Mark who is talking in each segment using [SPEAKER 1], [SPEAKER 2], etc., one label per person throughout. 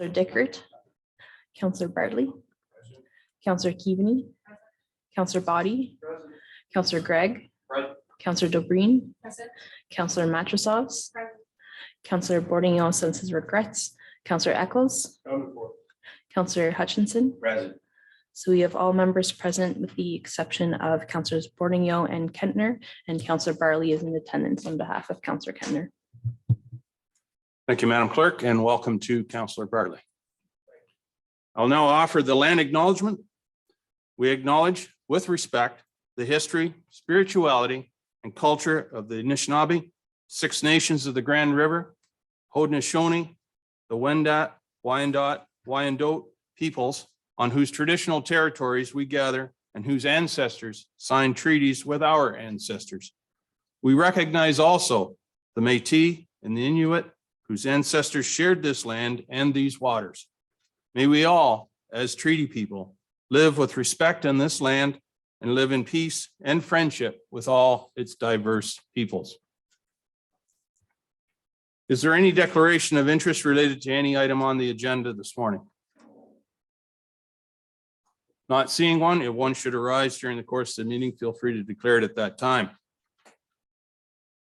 [SPEAKER 1] Dickert, Councillor Bartley, Councillor Keaveney, Councillor Body, Councillor Gregg, Councillor Dobreen, Councillor Matrosovs, Councillor Bordignon sends his regrets, Councillor Eccles, Councillor Hutchinson.
[SPEAKER 2] Present.
[SPEAKER 1] So we have all members present with the exception of Councillors Bordignon and Kentner, and Councillor Barley is in attendance on behalf of Councillor Kentner.
[SPEAKER 3] Thank you, Madam Clerk, and welcome to Councillor Bartley. I'll now offer the land acknowledgement. We acknowledge with respect the history, spirituality, and culture of the Anishinaabe, Six Nations of the Grand River, Haudenosaunee, the Wendat, Wyandot peoples on whose traditional territories we gather and whose ancestors signed treaties with our ancestors. We recognize also the Métis and the Inuit whose ancestors shared this land and these waters. May we all, as treaty people, live with respect on this land and live in peace and friendship with all its diverse peoples. Is there any declaration of interest related to any item on the agenda this morning? Not seeing one. If one should arise during the course of the meeting, feel free to declare it at that time.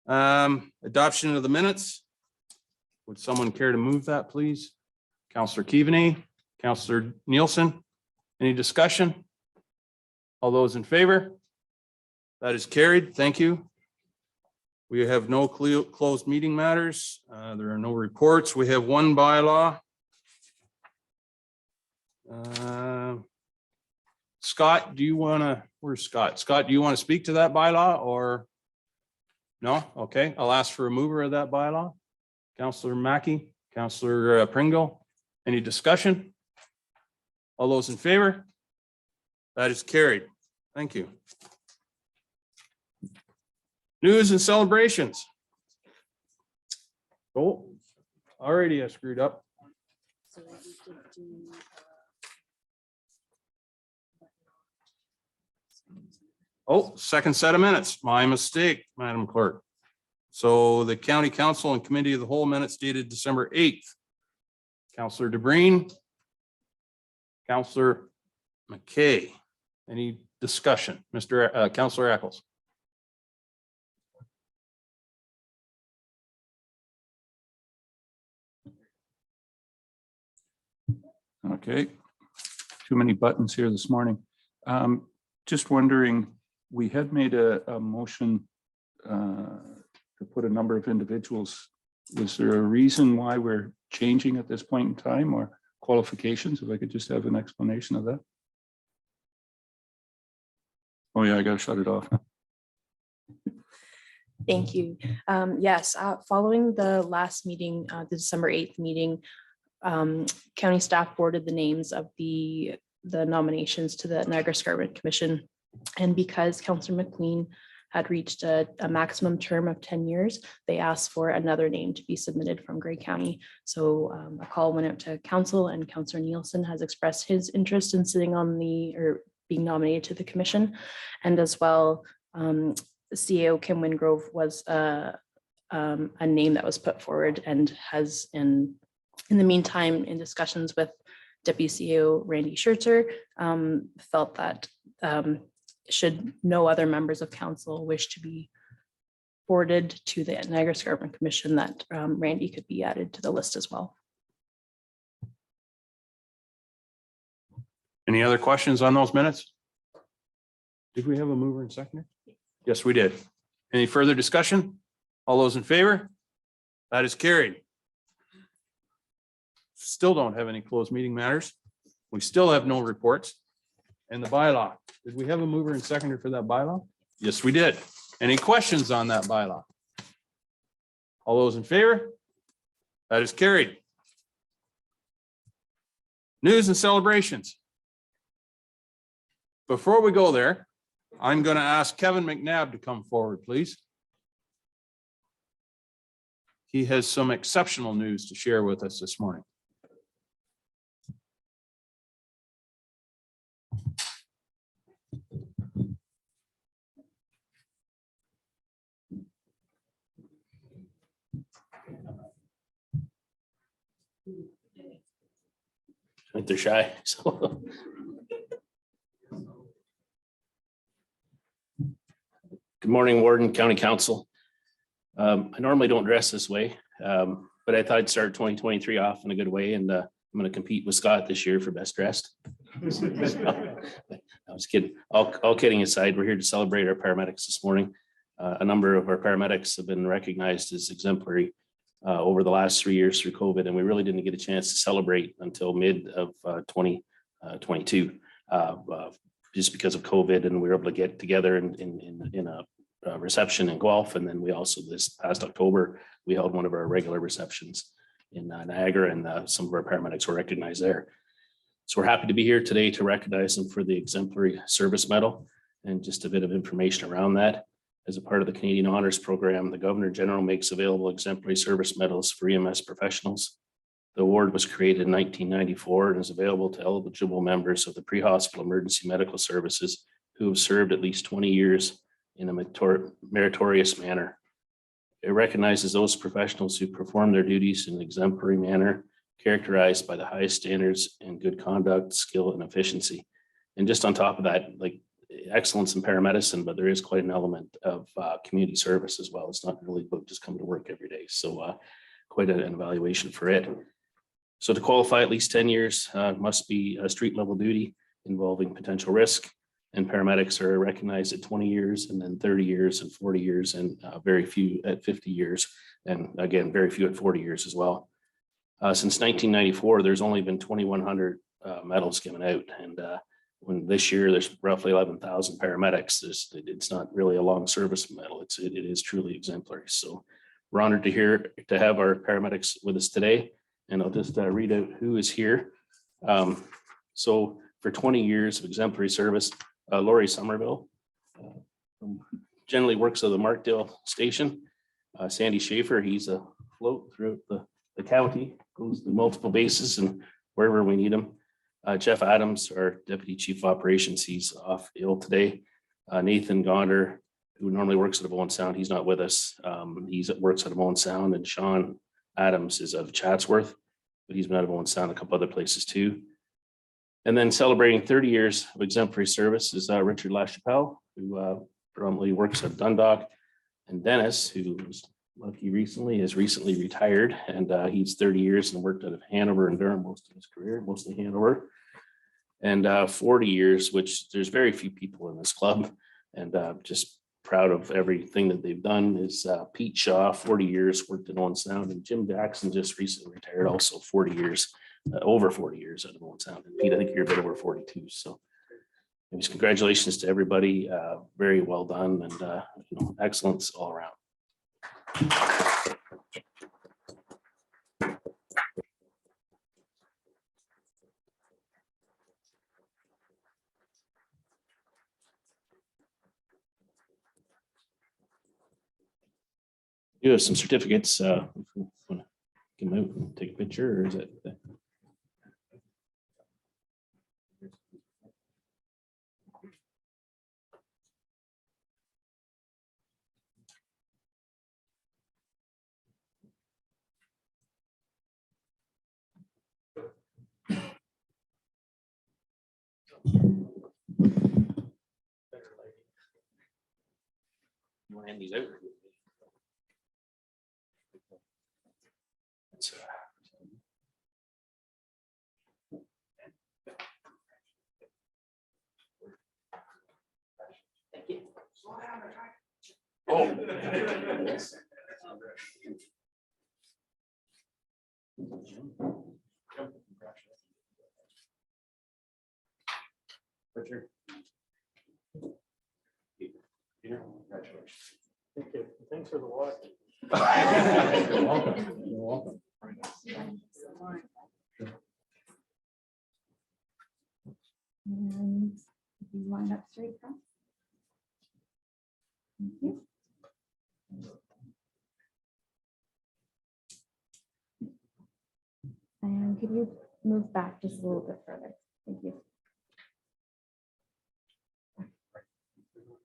[SPEAKER 3] Adoption of the minutes. Would someone care to move that, please? Councillor Keaveney, Councillor Nielsen, any discussion? All those in favor? That is carried. Thank you. We have no closed meeting matters. There are no reports. We have one bylaw. Scott, do you want to, where's Scott? Scott, do you want to speak to that bylaw or? No? Okay, I'll ask for a mover of that bylaw. Councillor Mackey, Councillor Pringle, any discussion? All those in favor? That is carried. Thank you. News and celebrations. Oh, already I screwed up. Oh, second set of minutes. My mistake, Madam Clerk. So the County Council and Committee of the Whole minutes dated December 8th. Councillor Dobreen, Councillor McKay. Any discussion? Councillor Eccles.
[SPEAKER 4] Okay, too many buttons here this morning. Just wondering, we had made a motion to put a number of individuals. Was there a reason why we're changing at this point in time or qualifications? If I could just have an explanation of that. Oh yeah, I gotta shut it off.
[SPEAKER 1] Thank you. Yes, following the last meeting, the December 8th meeting, county staff boarded the names of the nominations to the Niagara Escarpment Commission. And because Councillor McQueen had reached a maximum term of 10 years, they asked for another name to be submitted from Grey County. So a call went out to council and Councillor Nielsen has expressed his interest in sitting on being nominated to the commission. And as well, CAO Kim Wingrove was a name that was put forward and has in the meantime, in discussions with Deputy CEO Randy Schertzer, felt that should no other members of council wish to be forwarded to the Niagara Escarpment Commission, that Randy could be added to the list as well.
[SPEAKER 3] Any other questions on those minutes? Did we have a mover and seconder? Yes, we did. Any further discussion? All those in favor? That is carried. Still don't have any closed meeting matters. We still have no reports. And the bylaw, did we have a mover and seconder for that bylaw? Yes, we did. Any questions on that bylaw? All those in favor? That is carried. News and celebrations. Before we go there, I'm going to ask Kevin McNabb to come forward, please. He has some exceptional news to share with us this morning.
[SPEAKER 2] think they're shy, so. Good morning, Warden, County Council. I normally don't dress this way, but I thought I'd start 2023 off in a good way, and I'm going to compete with Scott this year for best dressed. I was kidding. All kidding aside, we're here to celebrate our paramedics this morning. A number of our paramedics have been recognized as exemplary over the last 3 years through COVID, and we really didn't get a chance to celebrate until mid of 2022, just because of COVID, and we were able to get together in a reception in Guelph, and then we also this past October we held one of our regular receptions in Niagara, and some of our paramedics were recognized there. So we're happy to be here today to recognize them for the exemplary service medal, and just a bit of information around that. As a part of the Canadian Honors Program, the Governor General makes available exemplary service medals for EMS professionals. The award was created in 1994 and is available to eligible members of the pre-hospital emergency medical services who have served at least 20 years in a meritorious manner. It recognizes those professionals who perform their duties in an exemplary manner, characterized by the highest standards in good conduct, skill, and efficiency. And just on top of that, like excellence in paramedicine, but there is quite an element of community service as well. It's not really about just coming to work every day. So quite an evaluation for it. So to qualify, at least 10 years must be a street level duty involving potential risk, and paramedics are recognized at 20 years, and then 30 years and 40 years, and very few at 50 years. And again, very few at 40 years as well. Since 1994, there's only been 2,100 medals given out. And when this year there's roughly 11,000 paramedics, it's not really a long service medal. It is truly exemplary. So we're honored to have our paramedics with us today. And I'll just read out who is here. So for 20 years of exemplary service, Lori Somerville generally works at the Markdale station. Sandy Schaefer, he's a float throughout the county, goes to multiple bases and wherever we need him. Jeff Adams, our Deputy Chief Operations, he's off ill today. Nathan Gonder, who normally works at Bowen Sound, he's not with us. He works at Bowen Sound, and Sean Adams is of Chatsworth, but he's been out of Bowen Sound a couple other places too. And then celebrating 30 years of exemplary service is Richard LaChapelle, who predominantly works at Dundalk, and Dennis, who was lucky has recently retired, and he's 30 years and worked out of Hanover and Durham most of his career, mostly Hanover, and 40 years, which there's very few people in this club, and just proud of everything that they've done. Is Pete Shaw, 40 years, worked at Owen Sound, and Jim Jackson just recently retired, also 40 years, over 40 years out of Owen Sound. And Pete, I think you're a bit over 42. So anyways, congratulations to everybody. Very well done, and excellence all around. You have some certificates. If you want to get them out and take a picture, or is it? You want to hand these out? Thank you. Oh. Richard. Peter, congratulations.
[SPEAKER 5] Thank you. Thanks for the walk.
[SPEAKER 3] You're welcome. You're welcome.
[SPEAKER 6] And if you line up straight across. Thank you. And could you move back just a little bit further? Thank you.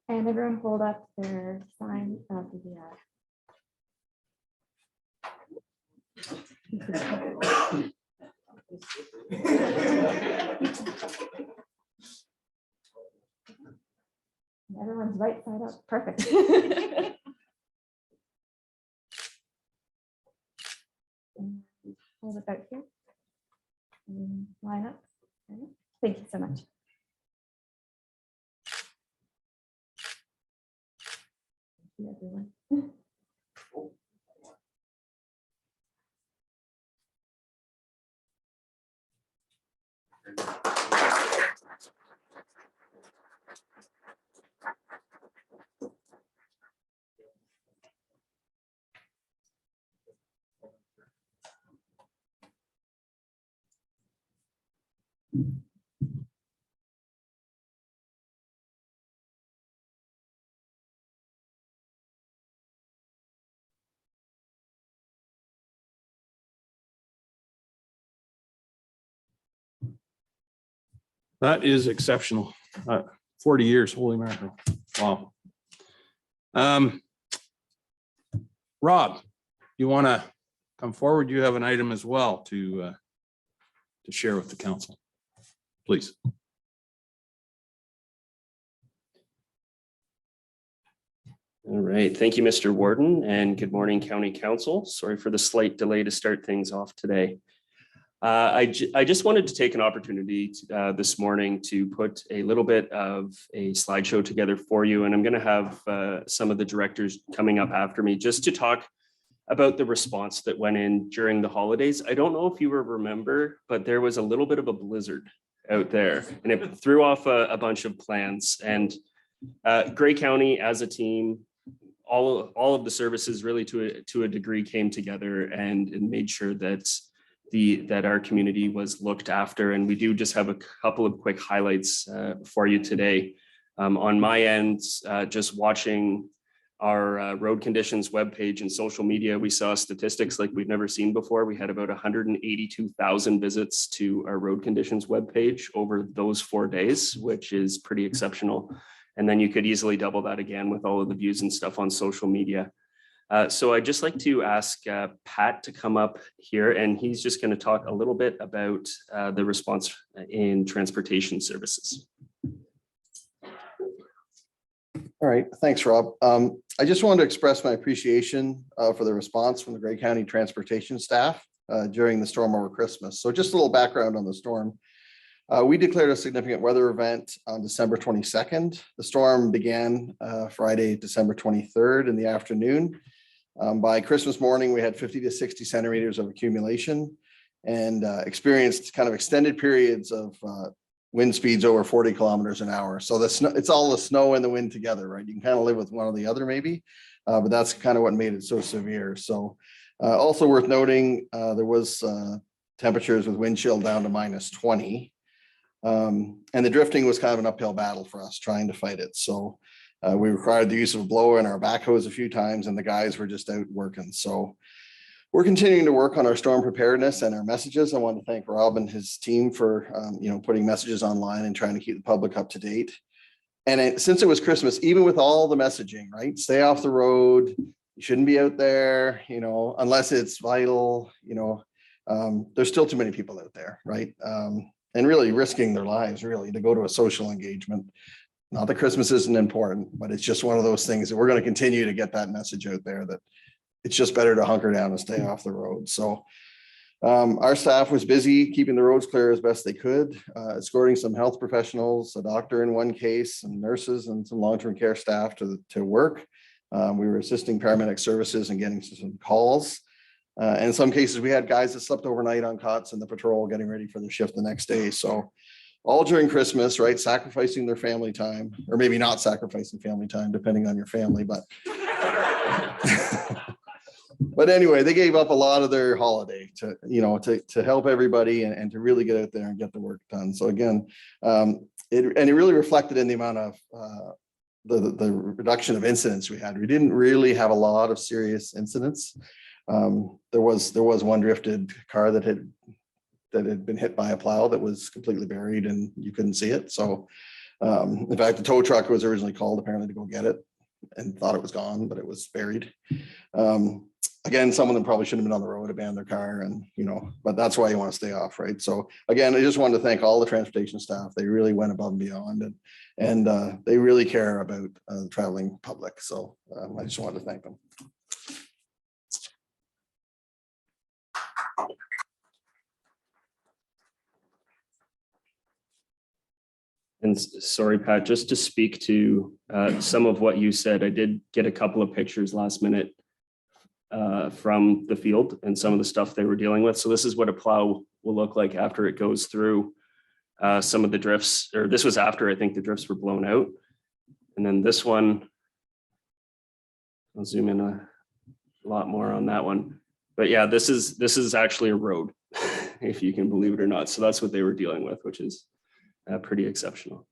[SPEAKER 6] And everyone hold up their sign of the Everyone's right side up. Perfect. And hold it out here. And line up. Okay. Thank you so much. Thank you, everyone.
[SPEAKER 3] That is exceptional. 40 years, holy mackerel. Wow. Rob, you want to come forward? You have an item as well to share with the council, please.
[SPEAKER 7] All right, thank you, Mr. Warden, and good morning, County Council. Sorry for the slight delay to start things off today. I just wanted to take an opportunity this morning to put a little bit of a slideshow together for you, and I'm going to have some of the directors coming up after me just to talk about the response that went in during the holidays. I don't know if you remember, but there was a little bit of a blizzard out there, and it threw off a bunch of plans. And Grey County, as a team, all of the services really to a degree came together and made sure that our community was looked after. And we do just have a couple of quick highlights for you today. On my end, just watching our road conditions webpage and social media, we saw statistics like we've never seen before. We had about 182,000 visits to our road conditions webpage over those 4 days, which is pretty exceptional. And then you could easily double that again with all of the views and stuff on social media. So I'd just like to ask Pat to come up here, and he's just going to talk a little bit about the response in transportation services.
[SPEAKER 8] All right, thanks, Rob. I just wanted to express my appreciation for the response from the Grey County transportation staff during the storm over Christmas. So just a little background on the storm. We declared a significant weather event on December 22nd. The storm began Friday, December 23rd in the afternoon. By Christmas morning, we had 50 to 60 centimeters of accumulation and experienced kind of extended periods of wind speeds over 40 kilometers an hour. So the snow, it's all the snow and the wind together, right? You can kind of live with one or the other maybe, but that's kind of what made it so severe. So also worth noting, there was temperatures with wind chill down to -20. And the drifting was kind of an uphill battle for us trying to fight it. So we required the use of a blower and our backhoes a few times, and the guys were just out working. So we're continuing to work on our storm preparedness and our messages. I want to thank Rob and his team for putting messages online and trying to keep the public up to date. And since it was Christmas, even with all the messaging, right? Stay off the road. You shouldn't be out there, unless it's vital. There's still too many people out there, right? And really risking their lives, really, to go to a social engagement. Not that Christmas isn't important, but it's just one of those things that we're going to continue to get that message out there that it's just better to hunker down and stay off the road. So our staff was busy keeping the roads clear as best they could, escorting some health professionals, a doctor in one case, some nurses and some long-term care staff to work. We were assisting paramedic services and getting some calls. And in some cases, we had guys that slept overnight on cots in the patrol getting ready for their shift the next day. So all during Christmas, right? Sacrificing their family time, or maybe not sacrificing family time, depending on your family. But, but anyway, they gave up a lot of their holiday to help everybody and to really get out there and get the work done. So again, it really reflected in the amount of the reduction of incidents we had. We didn't really have a lot of serious incidents. There was one drifted car that had been hit by a plow that was completely buried and you couldn't see it. So in fact, the tow truck was originally called apparently to go get it and thought it was gone, but it was buried. again, some of them probably shouldn't have been on the road, abandoned their car and, but that's why you want to stay off, right? So again, I just wanted to thank all the transportation staff. They really went above and beyond and they really care about the traveling public. So I just wanted to thank them.
[SPEAKER 7] And sorry, Pat, just to speak to some of what you said, I did get a couple of pictures last minute from the field and some of the stuff they were dealing with. So this is what a plow will look like after it goes through some of the drifts, or this was after I think the drifts were blown out. And then this one, I'll zoom in a lot more on that one. But yeah, this is actually a road, if you can believe it or not. So that's what they were dealing with, which is pretty exceptional.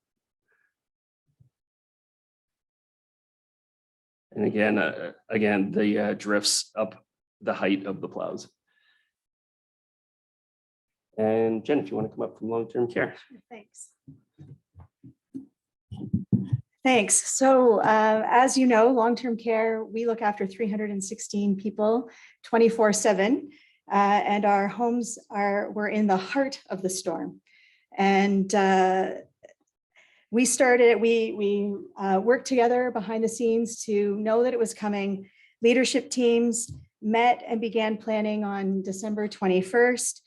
[SPEAKER 7] And again, the drifts up the height of the plows. And Jen, if you want to come up from long-term care.
[SPEAKER 9] Thanks. Thanks. So as you know, long-term care, we look after 316 people 24/7, and our homes were in the heart of the storm. And we worked together behind the scenes to know that it was coming. Leadership teams met and began planning on December 21st.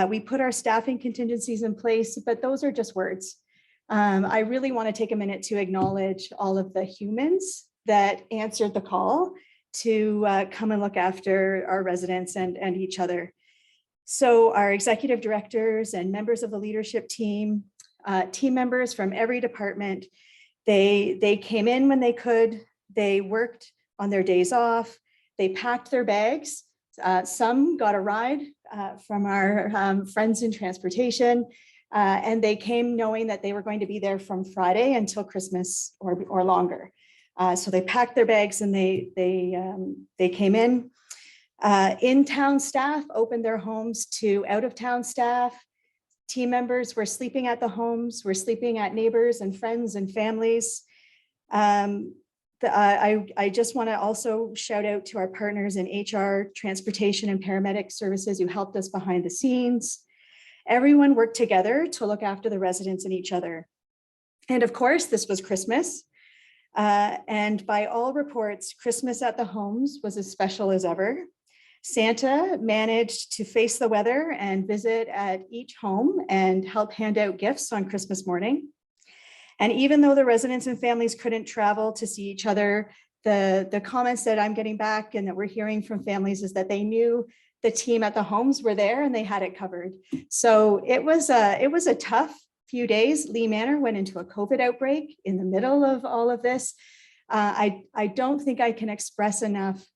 [SPEAKER 9] We put our staffing contingencies in place, but those are just words. I really want to take a minute to acknowledge all of the humans that answered the call to come and look after our residents and each other. So our executive directors and members of the leadership team, team members from every department, they came in when they could, they worked on their days off, they packed their bags. Some got a ride from our friends in transportation, and they came knowing that they were going to be there from Friday until Christmas or longer. So they packed their bags and they came in. In-town staff opened their homes to out-of-town staff. Team members were sleeping at the homes, were sleeping at neighbors and friends and families. I just want to also shout out to our partners in HR, transportation, and paramedic services who helped us behind the scenes. Everyone worked together to look after the residents and each other. And of course, this was Christmas. And by all reports, Christmas at the homes was as special as ever. Santa managed to face the weather and visit at each home and help hand out gifts on Christmas morning. And even though the residents and families couldn't travel to see each other, the comments that I'm getting back and that we're hearing from families is that they knew the team at the homes were there and they had it covered. So it was a tough few days. Lee Manor went into a COVID outbreak in the middle of all of this. I don't think I can express enough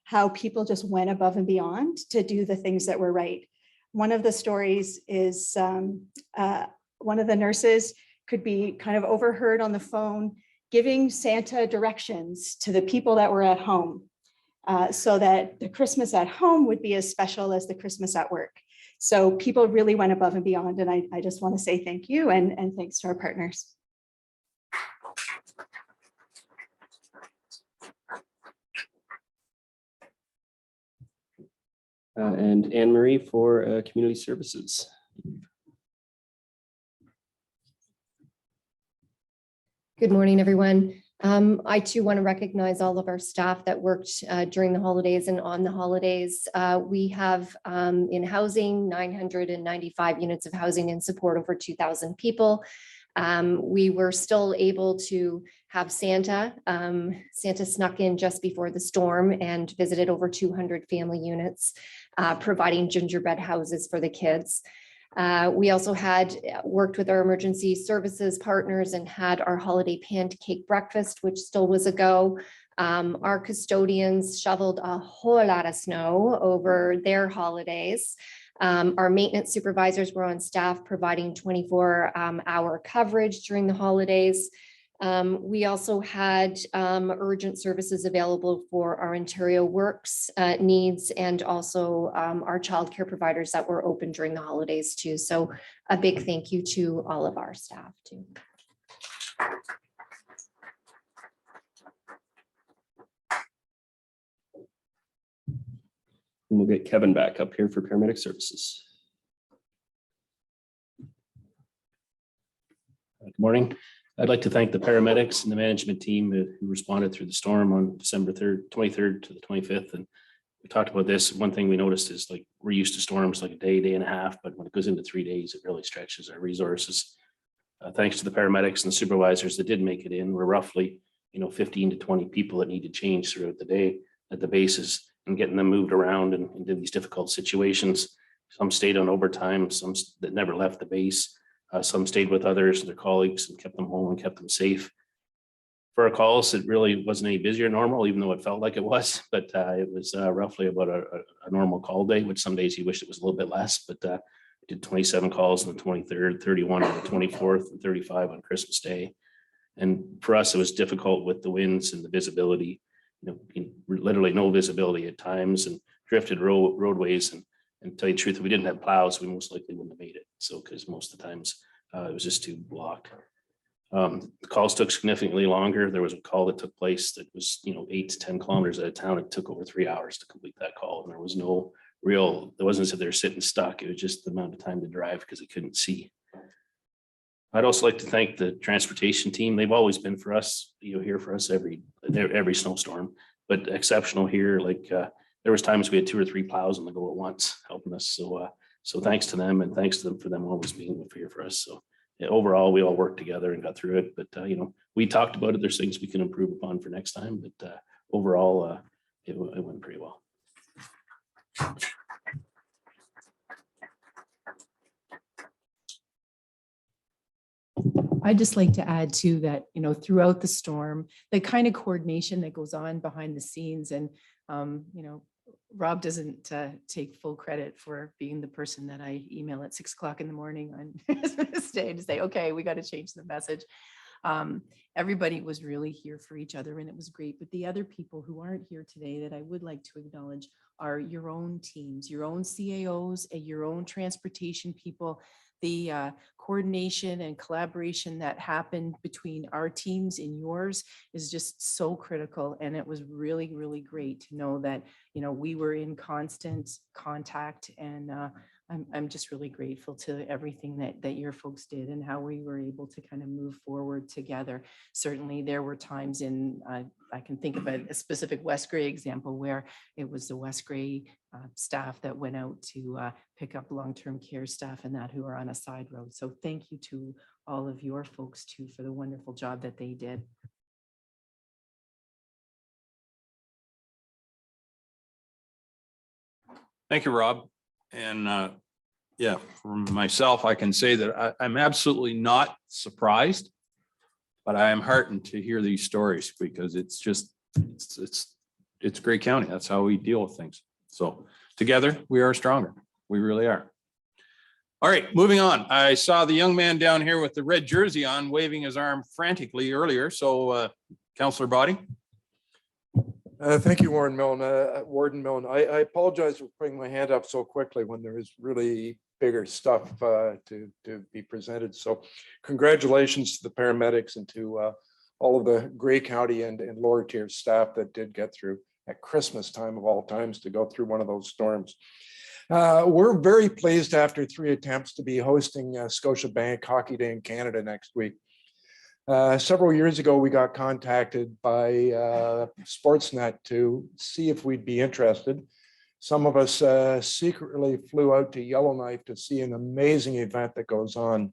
[SPEAKER 9] how people just went above and beyond to do the things that were right. One of the stories is one of the nurses could be kind of overheard on the phone, giving Santa directions to the people that were at home so that the Christmas at home would be as special as the Christmas at work. So people really went above and beyond. And I just want to say thank you and thanks to our partners.
[SPEAKER 7] And Anne Marie for community services.
[SPEAKER 10] Good morning, everyone. I too want to recognize all of our staff that worked during the holidays and on the holidays. We have in housing 995 units of housing in support over 2,000 people. We were still able to have Santa. Santa snuck in just before the storm and visited over 200 family units, providing gingerbread houses for the kids. We also had worked with our emergency services partners and had our holiday pancake breakfast, which still was a go. Our custodians shoveled a whole lot of snow over their holidays. Our maintenance supervisors were on staff providing 24-hour coverage during the holidays. We also had urgent services available for our Ontario Works needs and also our childcare providers that were open during the holidays too. So a big thank you to all of our staff too.
[SPEAKER 7] And we'll get Kevin back up here for paramedic services.
[SPEAKER 2] Good morning. I'd like to thank the paramedics and the management team who responded through the storm on December 23rd to the 25th. And we talked about this. One thing we noticed is like we're used to storms like a day and a half, but when it goes into 3 days, it really stretches our resources. Thanks to the paramedics and the supervisors that did make it in, we're roughly 15 to 20 people that needed change throughout the day at the bases and getting them moved around and into these difficult situations. Some stayed on overtime, some that never left the base. Some stayed with others, their colleagues, and kept them home and kept them safe. For our calls, it really wasn't any busier than normal, even though it felt like it was, but it was roughly about a normal call day, which some days you wish it was a little bit less, but we did 27 calls on the 23rd, 31 on the 24th, and 35 on Christmas Day. And for us, it was difficult with the winds and the visibility, literally no visibility at times and drifted roadways. And tell you the truth, if we didn't have plows, we most likely wouldn't have made it. So, because most of the times it was just too blocked. The calls took significantly longer. There was a call that took place that was, 8 to 10 kilometers out of town. It took over 3 hours to complete that call. And there was no there wasn't as if they were sitting stuck. It was just the amount of time to drive because they couldn't see. I'd also like to thank the transportation team. They've always been for us, here for us every snowstorm, but exceptional here. Like there was times we had 2 or 3 plows on the go at once helping us. So thanks to them and thanks to them for them always being here for us. So yeah, overall, we all worked together and got through it. But we talked about it. There's things we can improve upon for next time. But overall, it went pretty well.
[SPEAKER 11] I'd just like to add too that, throughout the storm, the kind of coordination that goes on behind the scenes and, Rob doesn't take full credit for being the person that I email at 6 o'clock in the morning on Christmas Day to say, okay, we got to change the message. Everybody was really here for each other and it was great. But the other people who aren't here today that I would like to acknowledge are your own teams, your own CAOs, and your own transportation people. The coordination and collaboration that happened between our teams and yours is just so critical. And it was really, really great to know that, we were in constant contact. And I'm just really grateful to everything that your folks did and how we were able to kind of move forward together. Certainly there were times I can think of a specific West Grey example where it was the West Grey staff that went out to pick up long-term care staff and that who are on a side road. So thank you to all of your folks too for the wonderful job that they did.
[SPEAKER 3] Thank you, Rob. And for myself, I can say that I'm absolutely not surprised, but I am heartened to hear these stories because it's Grey County. That's how we deal with things. So together we are stronger. We really are. All right, moving on. I saw the young man down here with the red jersey on waving his arm frantically earlier. So Councillor Body.
[SPEAKER 5] Thank you, Warden Milne. I apologize for putting my hand up so quickly when there is really bigger stuff to be presented. So congratulations to the paramedics and to all of the Grey County and lower tier staff that did get through at Christmas time of all times to go through one of those storms. We're very pleased after 3 attempts to be hosting Scotiabank Hockey Day in Canada next week. Several years ago, we got contacted by Sportsnet to see if we'd be interested. Some of us secretly flew out to Yellowknife to see an amazing event that goes on.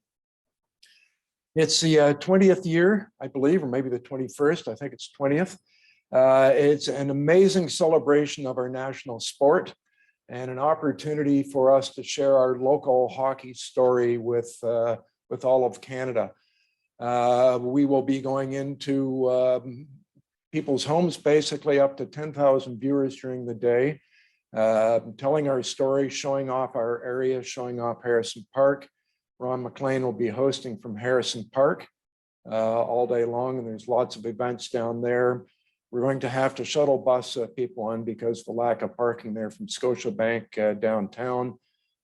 [SPEAKER 5] It's the 20th year, I believe, or maybe the 21st. I think it's 20th. It's an amazing celebration of our national sport and an opportunity for us to share our local hockey story with all of Canada. We will be going into people's homes, basically up to 10,000 viewers during the day, telling our story, showing off our area, showing off Harrison Park. Ron McLean will be hosting from Harrison Park all day long, and there's lots of events down there. We're going to have to shuttle bus people on because of the lack of parking there from Scotiabank downtown.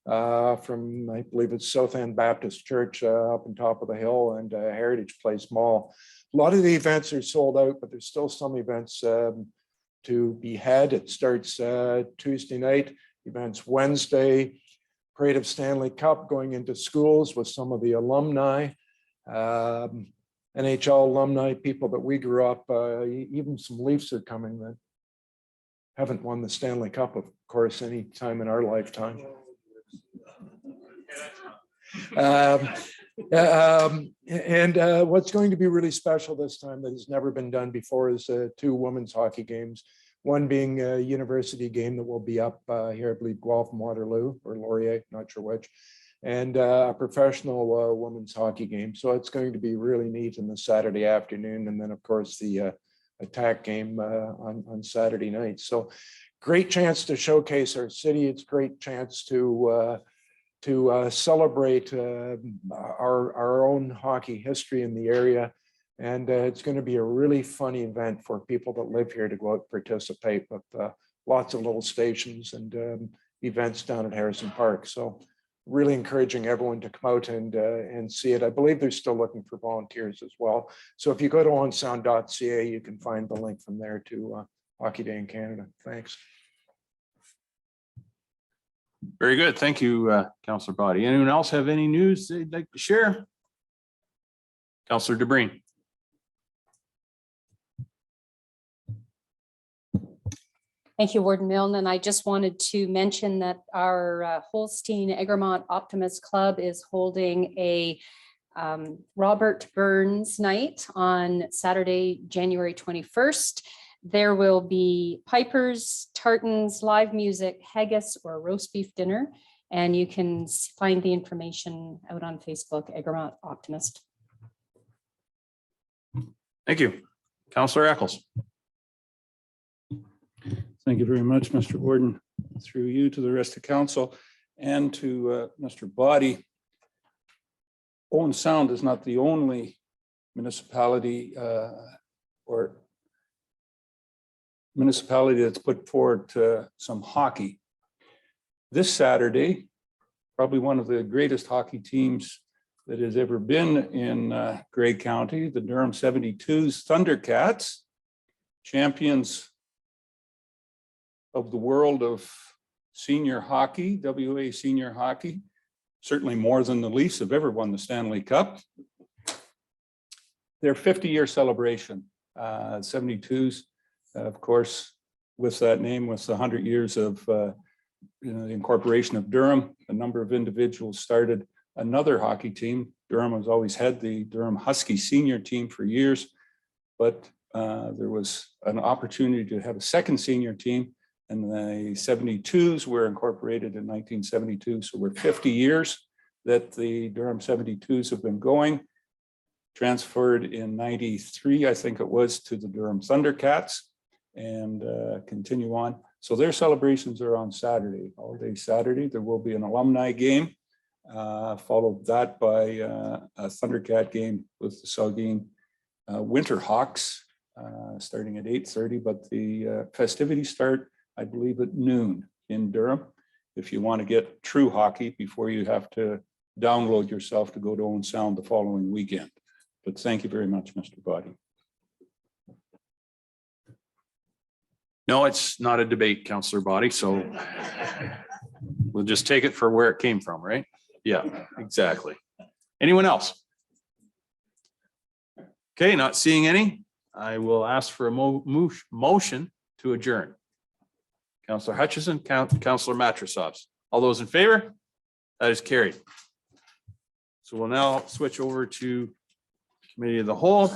[SPEAKER 5] From, I believe it's South End Baptist Church up on top of the hill and Heritage Place Mall. A lot of the events are sold out, but there's still some events to be had. It starts Tuesday night, events Wednesday, Parade of Stanley Cup going into schools with some of the alumni, NHL alumni, people that we grew up, even some Leafs are coming that haven't won the Stanley Cup, of course, any time in our lifetime. What's going to be really special this time that has never been done before is 2 women's hockey games. One being a university game that will be up here, I believe, Guelph and Waterloo or Laurier, not sure which, and a professional women's hockey game. So it's going to be really neat on the Saturday afternoon. And then, of course, the attack game on Saturday night. So great chance to showcase our city. It's a great chance to celebrate our own hockey history in the area. And it's going to be a really fun event for people that live here to go out and participate with lots of little stations and events down at Harrison Park. So really encouraging everyone to come out and see it. I believe they're still looking for volunteers as well. So if you go to onsound.ca, you can find the link from there to Hockey Day in Canada. Thanks.
[SPEAKER 3] Very good. Thank you, Councillor Body. Anyone else have any news they'd like to share? Councillor DeBreen.
[SPEAKER 12] Thank you, Warden Milne. And I just wanted to mention that our Holstein Egremont Optimist Club is holding a Robert Burns night on Saturday, January 21st. There will be pipers, tartans, live music, haggis, or roast beef dinner. And you can find the information out on Facebook, Egremont Optimist.
[SPEAKER 3] Thank you. Councillor Eccles.
[SPEAKER 4] Thank you very much, Mr. Warden. Through you to the rest of council and to Mr. Body. Owen Sound is not the only municipality that's put forward some hockey. This Saturday, probably one of the greatest hockey teams that has ever been in Grey County, the Durham 72s Thundercats, champions of the world of senior hockey, WA senior hockey, certainly more than the Leafs have ever won the Stanley Cup. Their 50-year celebration, 72s, of course, with that name, with the 100 years of the incorporation of Durham, a number of individuals started another hockey team. Durham has always had the Durham Husky senior team for years, but there was an opportunity to have a second senior team, and the 72s were incorporated in 1972. So we're 50 years that the Durham 72s have been going. Transferred in 93, I think it was, to the Durham Thundercats, and continue on. So their celebrations are on Saturday, all day Saturday. There will be an alumni game, followed that by a Thundercat game with the Saugeen Winterhawks, starting at 8:30, but the festivities start, I believe, at noon in Durham, if you want to get true hockey before you have to download yourself to go to Owen Sound the following weekend. But thank you very much, Mr. Body.
[SPEAKER 3] No, it's not a debate, Councillor Body, so we'll just take it for where it came from, right? Yeah, exactly. Anyone else? Okay, not seeing any. I will ask for a motion to adjourn. Councillor Hutchison, Councillor Matrosovs. All those in favor? That is carried. So we'll now switch over to Committee of the Whole.